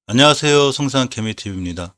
안녕하세요. 성산 개미TV입니다.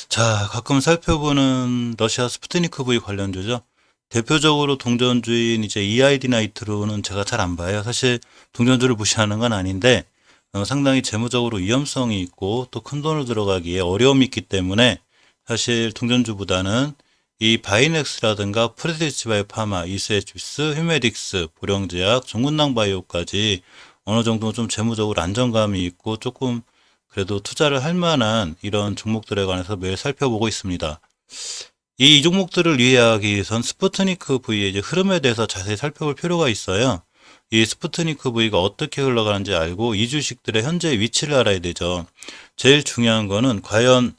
자, 가끔 살펴보는 러시아 스푸트니크 V 관련주죠. 대표적으로 동전주인 이제 EID 나이트로는 제가 잘 안 봐요. 사실 동전주를 무시하는 건 아닌데 상당히 재무적으로 위험성이 있고 또 큰 돈을 들어가기에 어려움이 있기 때문에 사실 동전주보다는 이 바이넥스라든가 프레디치바이오 파마, 이스에치비스, 휴메딕스, 보령제약, 종군당바이오까지 어느 정도 좀 재무적으로 안정감이 있고 조금 그래도 투자를 할 만한 이런 종목들에 관해서 매일 살펴보고 있습니다. 이 종목들을 이해하기 위해선 스푸트니크 V의 이제 흐름에 대해서 자세히 살펴볼 필요가 있어요. 이 스푸트니크 V가 어떻게 흘러가는지 알고 이 주식들의 현재 위치를 알아야 되죠. 제일 중요한 거는 과연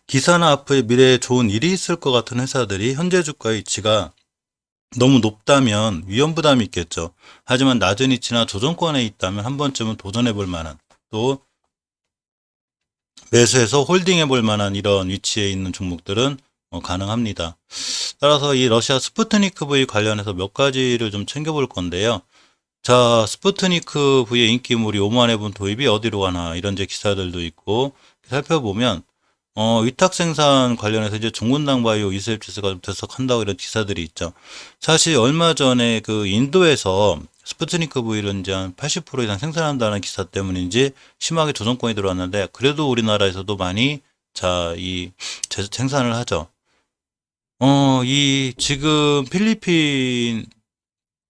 기사나 앞으로 미래에 좋은 일이 있을 것 같은 회사들이 현재 주가 위치가 너무 높다면 위험 부담이 있겠죠. 하지만 낮은 위치나 조정권에 있다면 한 번쯤은 도전해 볼 만한 또 매수해서 홀딩해 볼 만한 이런 위치에 있는 종목들은 가능합니다. 따라서 이 러시아 스푸트니크 V 관련해서 몇 가지를 좀 챙겨볼 건데요. 자, 스푸트니크 V의 인기몰이 오만회분 도입이 어디로 가나 이런 제 기사들도 있고 살펴보면 위탁 생산 관련해서 이제 종군당 바이오 이스랩치스가 좀 들썩한다고 이런 기사들이 있죠. 사실 얼마 전에 그 인도에서 스푸트니크 V를 이제 한 80% 이상 생산한다는 기사 때문인지 심하게 조정권이 들어왔는데 그래도 우리나라에서도 많이 생산을 하죠. 이 지금 필리핀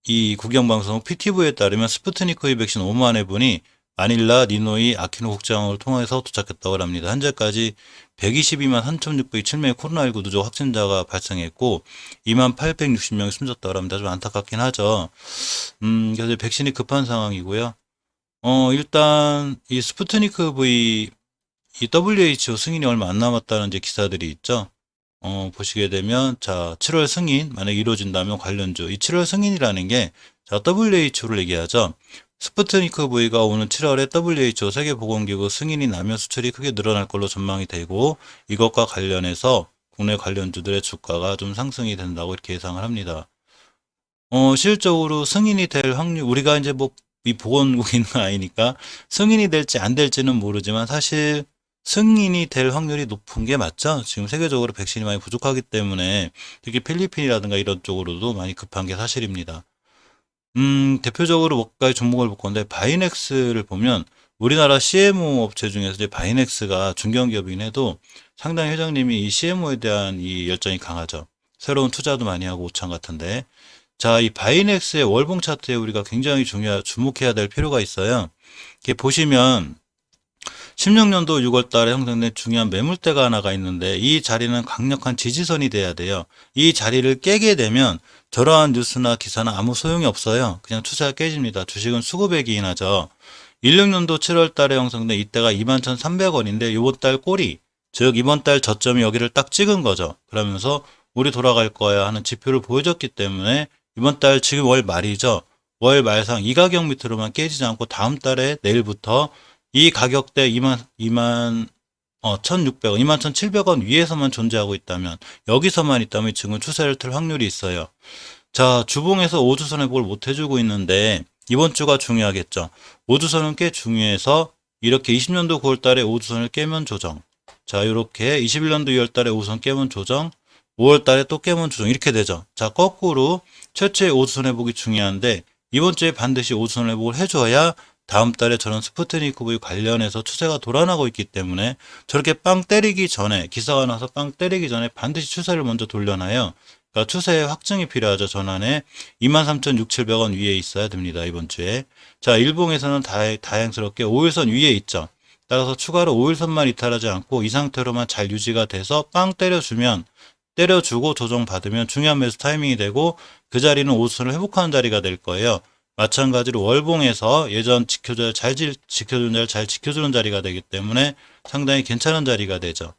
이 국영방송 PTV에 따르면 스푸트니크 V 백신 5만 회분이 마닐라, 니노이, 아키노 국장을 통해서 도착했다고 합니다. 현재까지 122만 3,607명의 코로나19 누적 확진자가 발생했고 2만 860명이 숨졌다고 합니다. 좀 안타깝긴 하죠. 그래서 백신이 급한 상황이고요. 일단 이 스푸트니크 V 이 WHO 승인이 얼마 안 남았다는 이제 기사들이 있죠. 보시게 되면, 자, 7월 승인, 만약에 이루어진다면 관련주. 이 7월 승인이라는 게, 자, WHO를 얘기하죠. 스푸트니크 V가 오는 7월에 WHO 세계보건기구 승인이 나면 수출이 크게 늘어날 걸로 전망이 되고, 이것과 관련해서 국내 관련주들의 주가가 좀 상승이 된다고 이렇게 예상을 합니다. 실질적으로 승인이 될 확률, 우리가 이제 뭐, 이 보건국에 있는 건 아니니까 승인이 될지 안 될지는 모르지만 사실 승인이 될 확률이 높은 게 맞죠? 지금 세계적으로 백신이 많이 부족하기 때문에 특히 필리핀이라든가 이런 쪽으로도 많이 급한 게 사실입니다. 대표적으로 몇 가지 종목을 볼 건데 바이넥스를 보면 우리나라 CMO 업체 중에서 이제 바이넥스가 중견기업이긴 해도 상당히 회장님이 이 CMO에 대한 이 열정이 강하죠. 새로운 투자도 많이 하고 오창 같은데 자, 이 바이넥스의 월봉 차트에 우리가 굉장히 주목해야 될 필요가 있어요. 이렇게 보시면 16년도 6월 달에 형성된 중요한 매물대가 하나가 있는데 이 자리는 강력한 지지선이 돼야 돼요. 이 자리를 깨게 되면 저러한 뉴스나 기사나 아무 소용이 없어요. 그냥 투자가 깨집니다. 주식은 수급액이긴 하죠. 16년도 7월 달에 형성된 이때가 21,300원인데 이번 달 꼬리, 즉 이번 달 저점이 여기를 딱 찍은 거죠. 그러면서 우리 돌아갈 거야 하는 지표를 보여줬기 때문에 이번 달 지금 월 말이죠. 월 말상 이 가격 밑으로만 깨지지 않고 다음 달에 내일부터 이 가격대 1,600원, 21,700원 위에서만 존재하고 있다면, 여기서만 있다면 지금 추세를 틀 확률이 있어요. 자, 주봉에서 5주선 회복을 못 해주고 있는데, 이번 주가 중요하겠죠. 5주선은 꽤 중요해서, 이렇게 20년도 9월 달에 5주선을 깨면 조정. 자, 이렇게 21년도 2월 달에 5주선 깨면 조정. 5월 달에 또 깨면 조정. 이렇게 되죠. 자, 거꾸로 최초의 5주선 회복이 중요한데, 이번 주에 반드시 5주선 회복을 해줘야 다음 달에 저런 스푸트니크 V 관련해서 추세가 돌아나고 있기 때문에 저렇게 빵 때리기 전에 기사가 나서 빵 때리기 전에 반드시 추세를 먼저 돌려놔요. 그러니까 추세의 확증이 필요하죠. 전환에 23,600원 위에 있어야 됩니다. 이번 주에. 자, 일봉에서는 다행스럽게 5일선 위에 있죠. 따라서 추가로 5일선만 이탈하지 않고 이 상태로만 잘 유지가 돼서 빵 때려주고 조정받으면 중요한 매수 타이밍이 되고 그 자리는 5선을 회복하는 자리가 될 거예요. 마찬가지로 월봉에서 예전 지켜준 자리 잘 지켜주는 자리가 되기 때문에 상당히 괜찮은 자리가 되죠.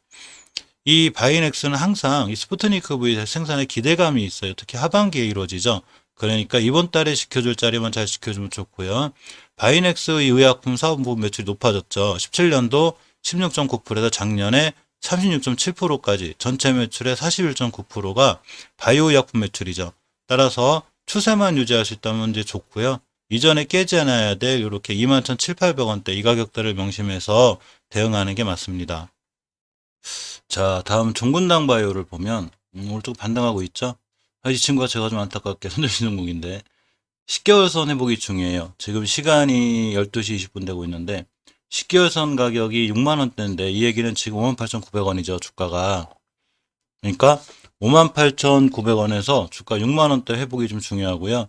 이 바이넥스는 항상 이 스푸트니크 V 생산에 기대감이 있어요. 특히 하반기에 이루어지죠. 그러니까 이번 달에 지켜줄 자리만 잘 지켜주면 좋고요. 바이넥스 의 의약품 사업부 매출이 높아졌죠. 17년도 16.9%에서 작년에 36.7%까지 전체 매출의 41.9%가 바이오 의약품 매출이죠. 따라서 추세만 유지할 수 있다면 이제 좋고요. 이전에 깨지 않아야 될 이렇게 21,700~800원대 이 가격대를 명심해서 대응하는 게 맞습니다. 자, 다음 종군당 바이오를 보면 오늘 좀 반등하고 있죠. 이 친구가 제가 좀 안타깝게 손절신종목인데 10개월 선 회복이 중요해요. 지금 시간이 12시 20분 되고 있는데 10개월 선 가격이 6만원대인데 이 얘기는 지금 58,900원이죠. 주가가. 그러니까 58,900원에서 주가 6만원대 회복이 좀 중요하고요.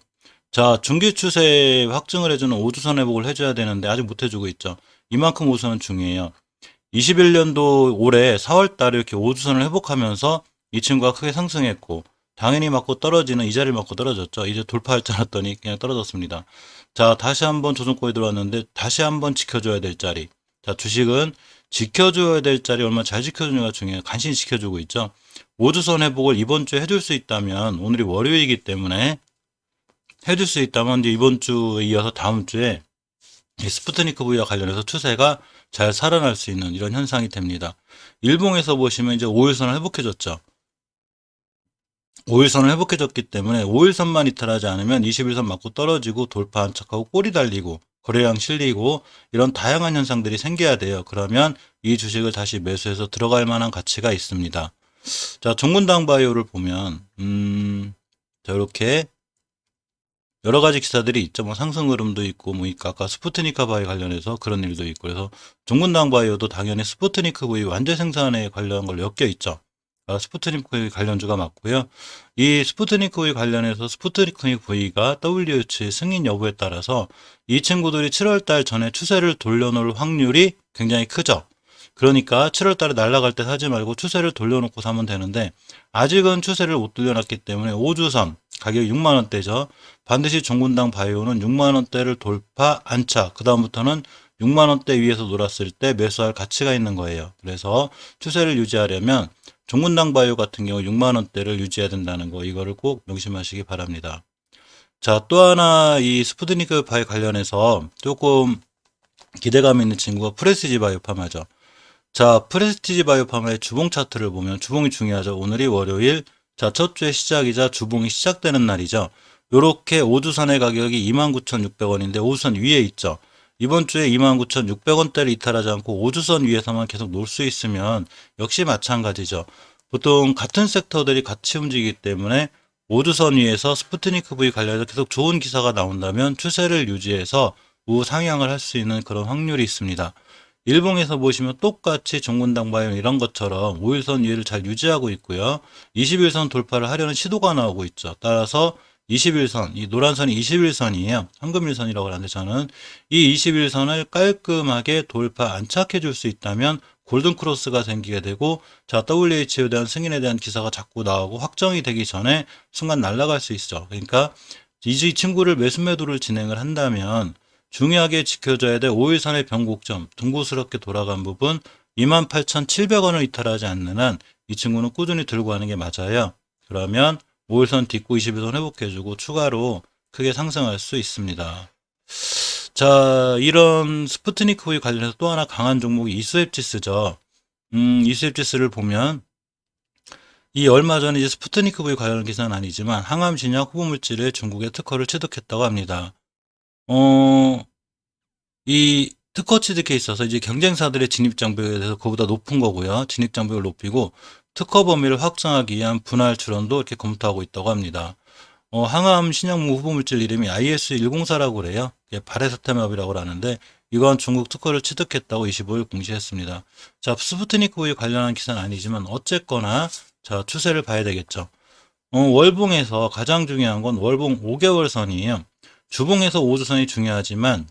자, 중기 추세 확증을 해주는 5주선 회복을 해줘야 되는데 아직 못 해주고 있죠. 이만큼 5주선은 중요해요. 21년도 올해 4월 달에 이렇게 5주선을 회복하면서 이 친구가 크게 상승했고 당연히 맞고 떨어지는 이 자리를 맞고 떨어졌죠. 이제 돌파할 줄 알았더니 그냥 떨어졌습니다. 자, 다시 한번 조정권에 들어왔는데 다시 한번 지켜줘야 될 자리. 자, 주식은 지켜줘야 될 자리 얼마나 잘 지켜주냐가 중요해요. 간신히 지켜주고 있죠. 5주선 회복을 이번 주에 해줄 수 있다면 오늘이 월요일이기 때문에 해줄 수 있다면 이제 이번 주에 이어서 다음 주에 이 스푸트니크 V와 관련해서 추세가 잘 살아날 수 있는 이런 현상이 됩니다. 일봉에서 보시면 이제 5일선을 회복해줬죠. 5일선을 회복해줬기 때문에 5일선만 이탈하지 않으면 21선 맞고 떨어지고 돌파 안착하고 꼬리 달리고 거래량 실리고 이런 다양한 현상들이 생겨야 돼요. 그러면 이 주식을 다시 매수해서 들어갈 만한 가치가 있습니다. 자, 종군당 바이오를 보면 자, 이렇게 여러 가지 기사들이 있죠. 뭐 상승 흐름도 있고, 뭐 아까 스푸트니크 바이 관련해서 그런 일도 있고, 그래서 종군당 바이오도 당연히 스푸트니크 V 완제 생산에 관련한 걸 엮여 있죠. 스푸트니크 V 관련주가 맞고요. 이 스푸트니크 V 관련해서 스푸트니크 V가 WHO 승인 여부에 따라서 이 친구들이 7월 달 전에 추세를 돌려놓을 확률이 굉장히 크죠. 그러니까 7월 달에 날아갈 때 사지 말고 추세를 돌려놓고 사면 되는데 아직은 추세를 못 돌려놨기 때문에 5주선 가격이 6만원대죠. 반드시 종군당 바이오는 6만원대를 돌파 안착, 그 다음부터는 6만원대 위에서 놀았을 때 매수할 가치가 있는 거예요. 그래서 추세를 유지하려면 종군당 바이오 같은 경우 6만원대를 유지해야 된다는 거, 이거를 꼭 명심하시기 바랍니다. 자, 또 하나 이 스푸트니크 바이오 관련해서 조금 기대감 있는 친구가 프레시지 바이오파마죠. 자, 프레스티지 바이오파마의 주봉 차트를 보면 주봉이 중요하죠. 오늘이 월요일, 자, 첫 주의 시작이자 주봉이 시작되는 날이죠. 요렇게 5주선의 가격이 29,600원인데 5주선 위에 있죠. 이번 주에 29,600원대를 이탈하지 않고 5주선 위에서만 계속 놀 수 있으면 역시 마찬가지죠. 보통 같은 섹터들이 같이 움직이기 때문에 5주선 위에서 스푸트니크 V 관련해서 계속 좋은 기사가 나온다면 추세를 유지해서 우상향을 할 수 있는 그런 확률이 있습니다. 일봉에서 보시면 똑같이 종군당 바이오 이런 것처럼 5일선 위를 잘 유지하고 있고요. 21선 돌파를 하려는 시도가 나오고 있죠. 따라서 21선, 이 노란선이 21선이에요. 황금일선이라고 하는데 저는 이 21선을 깔끔하게 돌파 안착해 줄 수 있다면 골든크로스가 생기게 되고, 자, WH에 대한 승인에 대한 기사가 자꾸 나오고 확정이 되기 전에 순간 날아갈 수 있죠. 그러니까 이 친구를 매수 매도를 진행을 한다면 중요하게 지켜줘야 될 5일선의 변곡점, 둥그스럽게 돌아간 부분 28,700원을 이탈하지 않는 한 이 친구는 꾸준히 들고 가는 게 맞아요. 그러면 5일선 딛고 21선 회복해주고 추가로 크게 상승할 수 있습니다. 자, 이런 스푸트니크 V 관련해서 또 하나 강한 종목이 이수앱지스죠. 이수앱지스를 보면 이 얼마 전에 이제 스푸트니크 V 관련 기사는 아니지만 항암 진약 후보 물질의 중국의 특허를 취득했다고 합니다. 이 특허 취득에 있어서 이제 경쟁사들의 진입 장벽에 대해서 그보다 높은 거고요. 진입 장벽을 높이고 특허 범위를 확장하기 위한 분할 출원도 이렇게 검토하고 있다고 합니다. 항암 신약물 후보 물질 이름이 IS104라고 그래요. 바레사타맵이라고 하는데 이건 중국 특허를 취득했다고 25일 공시했습니다. 자, 스푸트니크 V 관련한 기사는 아니지만 어쨌거나 자, 추세를 봐야 되겠죠. 월봉에서 가장 중요한 건 월봉 5개월 선이에요. 주봉에서 5주선이 중요하지만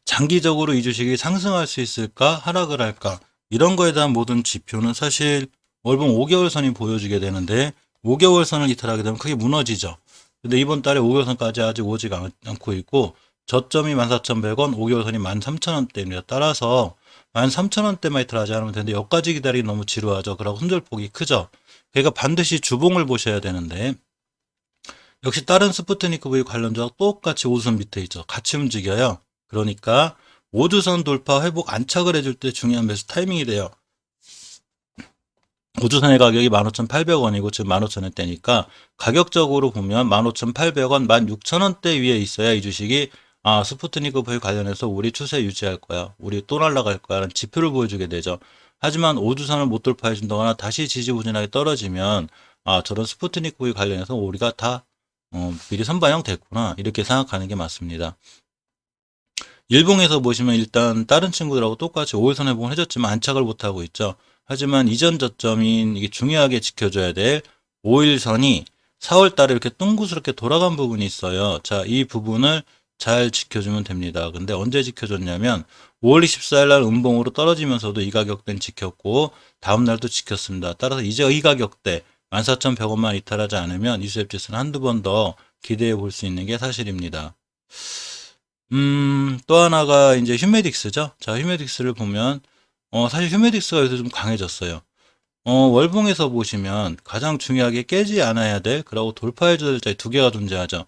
장기적으로 이 주식이 상승할 수 있을까 하락을 할까 이런 거에 대한 모든 지표는 사실 월봉 5개월 선이 보여주게 되는데 5개월 선을 이탈하게 되면 크게 무너지죠. 근데 이번 달에 5개월 선까지 아직 오지가 않고 있고 저점이 14,100원, 5개월 선이 13,000원대입니다. 따라서 13,000원대만 이탈하지 않으면 되는데 여기까지 기다리기 너무 지루하죠. 그러고 손절폭이 크죠. 그러니까 반드시 주봉을 보셔야 되는데 역시 다른 스푸트니크 V 관련주와 똑같이 5선 밑에 있죠. 같이 움직여요. 그러니까 5주선 돌파 회복 안착을 해줄 때 중요한 매수 타이밍이 돼요. 우주선의 가격이 15,800원이고 지금 15,000원대니까 가격적으로 보면 15,800원, 16,000원대 위에 있어야 이 주식이 스푸트니크 V 관련해서 우리 추세 유지할 거야. 우리 또 날아갈 거야. 라는 지표를 보여주게 되죠. 하지만 우주선을 못 돌파해 준다거나 다시 지지부진하게 떨어지면 저런 스푸트니크 V 관련해서 우리가 다 미리 선반영 됐구나. 이렇게 생각하는 게 맞습니다. 일봉에서 보시면 일단 다른 친구들하고 똑같이 5일선 회복을 해줬지만 안착을 못하고 있죠. 하지만 이전 저점인 이게 중요하게 지켜줘야 될 5일선이 4월 달에 이렇게 둥그스럽게 돌아간 부분이 있어요. 자, 이 부분을 잘 지켜주면 됩니다. 근데 언제 지켜줬냐면 5월 24일 날 음봉으로 떨어지면서도 이 가격대는 지켰고 다음 날도 지켰습니다. 따라서 이제 이 가격대 14,100원만 이탈하지 않으면 이수협 지수는 한두 번 더 기대해 볼 수 있는 게 사실입니다. 또 하나가 이제 휴메딕스죠. 자, 휴메딕스를 보면, 사실 휴메딕스가 요새 좀 강해졌어요. 월봉에서 보시면 가장 중요하게 깨지 않아야 될, 그리고 돌파해줘야 될 자리 두 개가 존재하죠.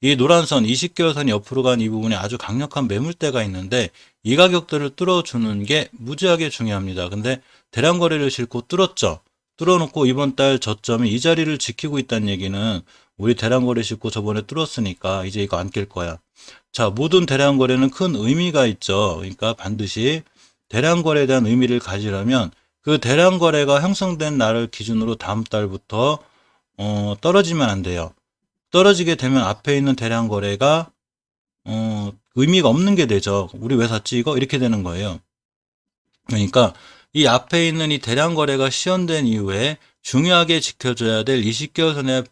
이 노란 선, 20개월 선이 옆으로 간 이 부분에 아주 강력한 매물대가 있는데, 이 가격들을 뚫어주는 게 무지하게 중요합니다. 근데 대량 거래를 싣고 뚫었죠. 뚫어놓고 이번 달 저점이 이 자리를 지키고 있다는 얘기는 우리 대량 거래 싣고 저번에 뚫었으니까 이제 이거 안 깰 거야. 자, 모든 대량 거래는 큰 의미가 있죠. 그러니까 반드시 대량 거래에 대한 의미를 가지려면 그 대량 거래가 형성된 날을 기준으로 다음 달부터 떨어지면 안 돼요. 떨어지게 되면 앞에 있는 대량 거래가 의미가 없는 게 되죠. 우리 왜 샀지 이거? 이렇게 되는 거예요. 그러니까 이 앞에 있는 이 대량 거래가 시연된 이후에 중요하게 지켜줘야 될 20개월 선에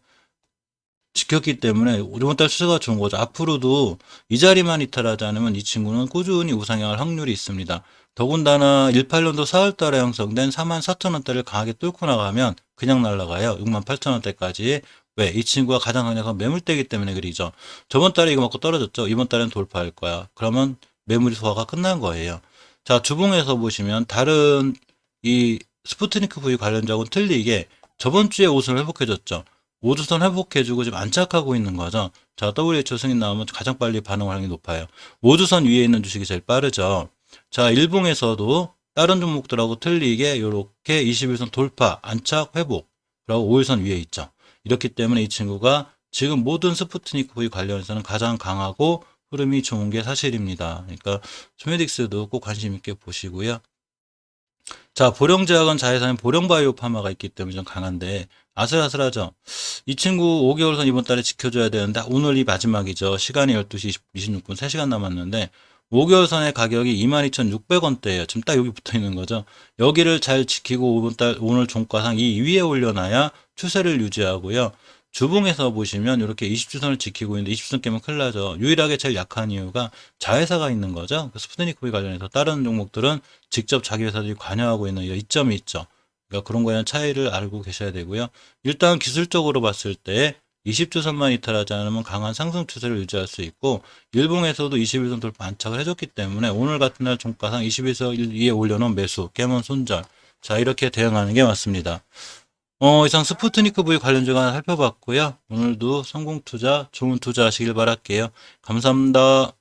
지켰기 때문에 이번 달 추세가 좋은 거죠. 앞으로도 이 자리만 이탈하지 않으면 이 친구는 꾸준히 우상향할 확률이 있습니다. 더군다나 18년도 4월 달에 형성된 44,000원대를 강하게 뚫고 나가면 그냥 날아가요. 68,000원대까지. 왜? 이 친구가 가장 강력한 매물대이기 때문에 그리죠. 저번 달에 이거 맞고 떨어졌죠. 이번 달엔 돌파할 거야. 그러면 매물이 소화가 끝난 거예요. 자, 주봉에서 보시면 다른 이 스푸트니크 V 관련자하고는 틀리게 저번 주에 옷을 회복해줬죠. 우주선 회복해주고 지금 안착하고 있는 거죠. 자, WHO 승인 나오면 가장 빨리 반응할 확률이 높아요. 우주선 위에 있는 주식이 제일 빠르죠. 자, 일봉에서도 다른 종목들하고 틀리게 이렇게 21선 돌파, 안착, 회복, 그리고 5일선 위에 있죠. 이렇기 때문에 이 친구가 지금 모든 스푸트니크 V 관련해서는 가장 강하고 흐름이 좋은 게 사실입니다. 그러니까 조메딕스도 꼭 관심 있게 보시고요. 자, 보령제약은 자회사인 보령바이오 파마가 있기 때문에 좀 강한데 아슬아슬하죠. 이 친구 5개월선 이번 달에 지켜줘야 되는데 오늘이 마지막이죠. 시간이 12시 26분 3시간 남았는데 5개월선의 가격이 22,600원대예요. 지금 딱 여기 붙어 있는 거죠. 여기를 잘 지키고 오늘 종가상 이 위에 올려놔야 추세를 유지하고요. 주봉에서 보시면 이렇게 20주선을 지키고 있는데 20주선 깨면 큰일 나죠. 유일하게 제일 약한 이유가 자회사가 있는 거죠. 스푸트니크 관련해서 다른 종목들은 직접 자기 회사들이 관여하고 있는 이점이 있죠. 그러니까 그런 거에 대한 차이를 알고 계셔야 되고요. 일단 기술적으로 봤을 때 20주선만 이탈하지 않으면 강한 상승 추세를 유지할 수 있고 일봉에서도 21선 돌파 안착을 해줬기 때문에 오늘 같은 날 종가상 21선 위에 올려놓은 매수, 깨면 손절. 자, 이렇게 대응하는 게 맞습니다. 이상 스푸트니크 V 관련 주간 살펴봤고요. 오늘도 성공 투자, 좋은 투자 하시길 바랄게요. 감사합니다.